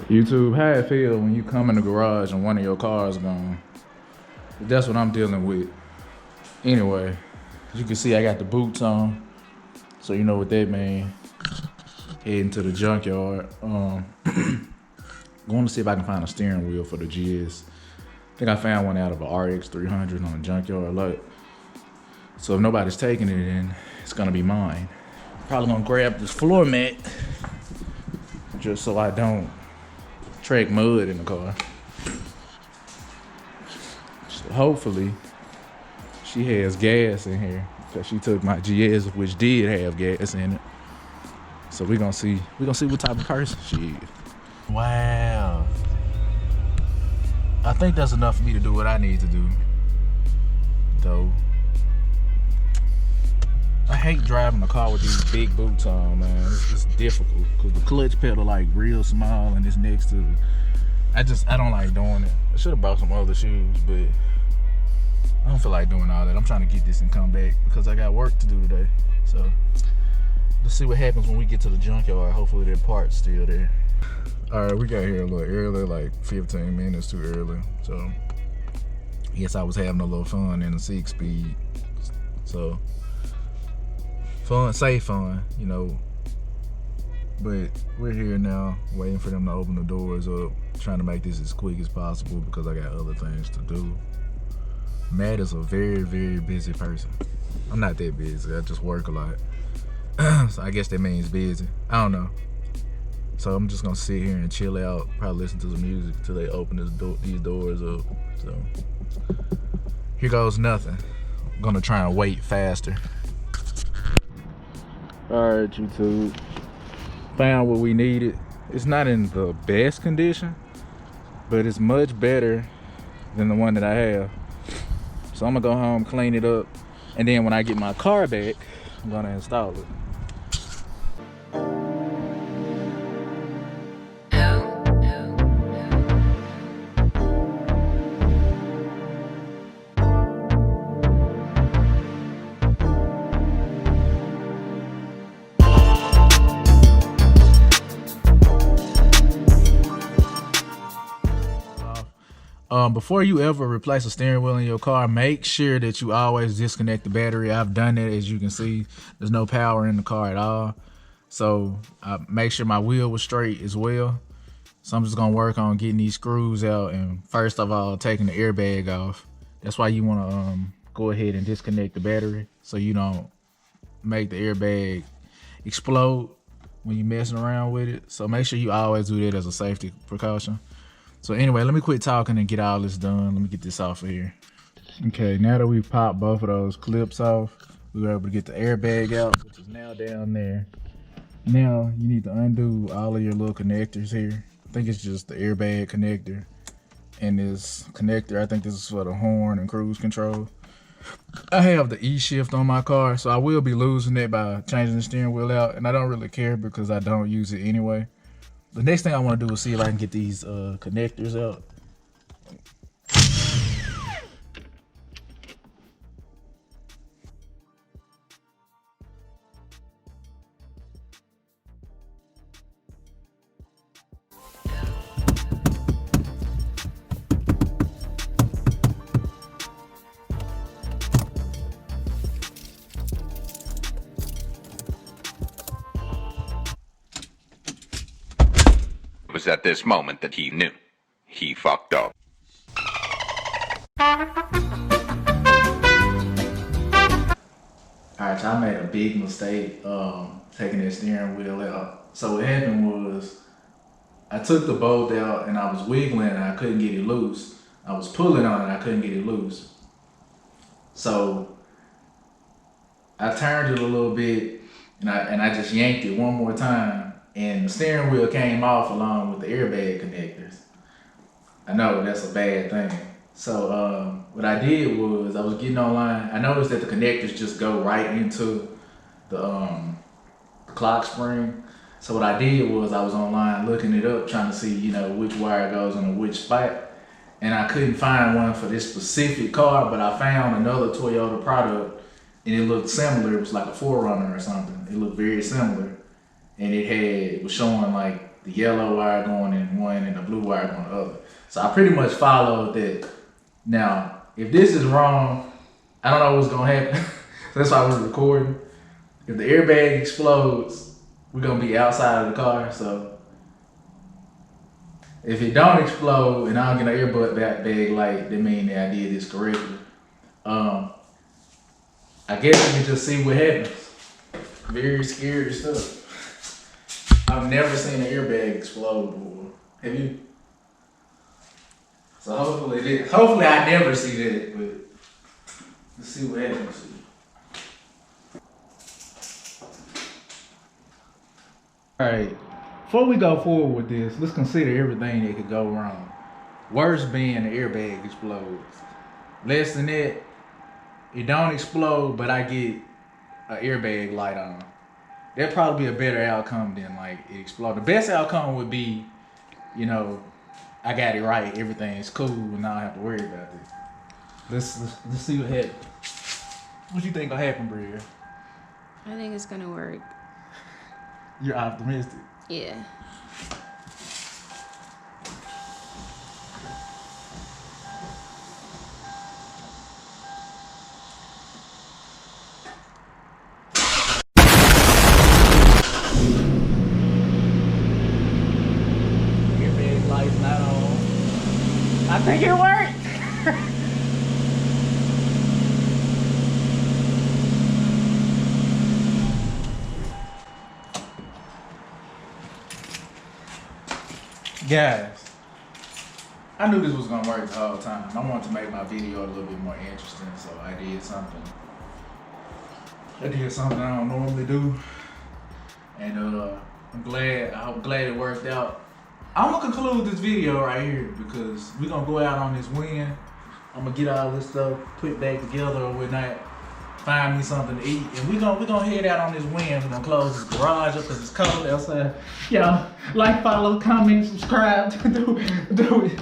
YouTube, how it feel when you come in the garage and one of your cars gone? That's what I'm dealing with. Anyway, as you can see, I got the boots on, so you know what that means. Heading to the junkyard. Going to see if I can find a steering wheel for the GS. I think I found one out of a RX 300 on a junkyard lot. So if nobody's taking it, then it's gonna be mine. Probably gonna grab this floor mat just so I don't track mud in the car. So hopefully she has gas in here because she took my GS, which did have gas in it. So we gonna see what type of person she is. Wow. I think that's enough for me to do what I need to do, though. I hate driving a car with these big boots on, man. It's just difficult because the clutch pedal like real small and it's next to it. I don't like doing it. I should have bought some other shoes, but I don't feel like doing all that. I'm trying to get this and come back because I got work to do today. So let's see what happens when we get to the junkyard. Hopefully that part's still there. All right, we got here a little early, like 15 minutes too early. So I guess I was having a little fun in the 6-speed. So fun, safe fun, you know. But we're here now, waiting for them to open the doors up, trying to make this as quick as possible because I got other things to do. Matt is a very, very busy person. I'm not that busy, I just work a lot. So I guess that means busy. I don't know. So I'm just gonna sit here and chill out, probably listen to some music until they open these doors up. So here goes nothing. I'm gonna try and wait faster. All right, YouTube. Found what we needed. It's not in the best condition, but it's much better than the one that I have. So I'm gonna go home, clean it up, and then when I get my car back, I'm gonna install it. Before you ever replace a steering wheel in your car, make sure that you always disconnect the battery. I've done that. As you can see, there's no power in the car at all. So make sure my wheel was straight as well. So I'm just gonna work on getting these screws out and first of all, taking the airbag off. That's why you wanna go ahead and disconnect the battery so you don't make the airbag explode when you're messing around with it. So make sure you always do that as a safety precaution. So anyway, let me quit talking and get all this done. Let me get this off of here. Okay, now that we've popped both of those clips off, we were able to get the airbag out, which is now down there. Now you need to undo all of your little connectors here. I think it's just the airbag connector and this connector. I think this is for the horn and cruise control. I have the E shift on my car, so I will be losing it by changing the steering wheel out, and I don't really care because I don't use it anyway. The next thing I want to do is see if I can get these connectors out. It was at this moment that he knew he fucked up. Alright, so I made a big mistake taking that steering wheel out. So what happened was I took the bolt out and I was wiggling and I couldn't get it loose. I was pulling on it and I couldn't get it loose. So I turned it a little bit and I just yanked it one more time. And the steering wheel came off along with the airbag connectors. I know that's a bad thing. So what I did was I was getting online. I noticed that the connectors just go right into the clock spring. So what I did was I was online looking it up, trying to see, you know, which wire goes on which spot. And I couldn't find one for this specific car, but I found another Toyota product and it looked similar. It was like a 4Runner or something. It looked very similar. And it was showing like the yellow wire going in one wire on the other. So I pretty much followed that. Now, if this is wrong, I don't know what's gonna happen. So that's why I was recording. If the airbag explodes, we're gonna be outside of the car. So if it don't explode and I don't get an earbud bag light, that means that I did this correctly. I guess we can just see what happens. Very scary stuff. I've never seen an airbag explode before. Have you? So hopefully I never see that, but let's see what happens. Alright, before we go forward with this, let's consider everything that could go wrong. Worst being the airbag explodes. Less than that, it don't explode, but I get an airbag light on. That'd probably be a better outcome than like it explode. The best outcome would be, you know, I got it right, everything's cool, and I don't have to worry about it. Let's see what happens. What you think will happen, Bria? I think it's gonna work. You're optimistic. Yeah. Airbag light's not on. I think it worked. Guys, I knew this was gonna work the whole time. I wanted to make my video a little bit more interesting, so I did something. I don't normally do, and I'm glad it worked out. I'm gonna conclude this video right here because we're gonna go out on this win. I'm gonna get all this stuff put back together or whatnot. Find me something to eat, and we're gonna head out on this win. We're gonna close this garage up because it's cold outside. Y'all like, follow, comment, subscribe. Do it.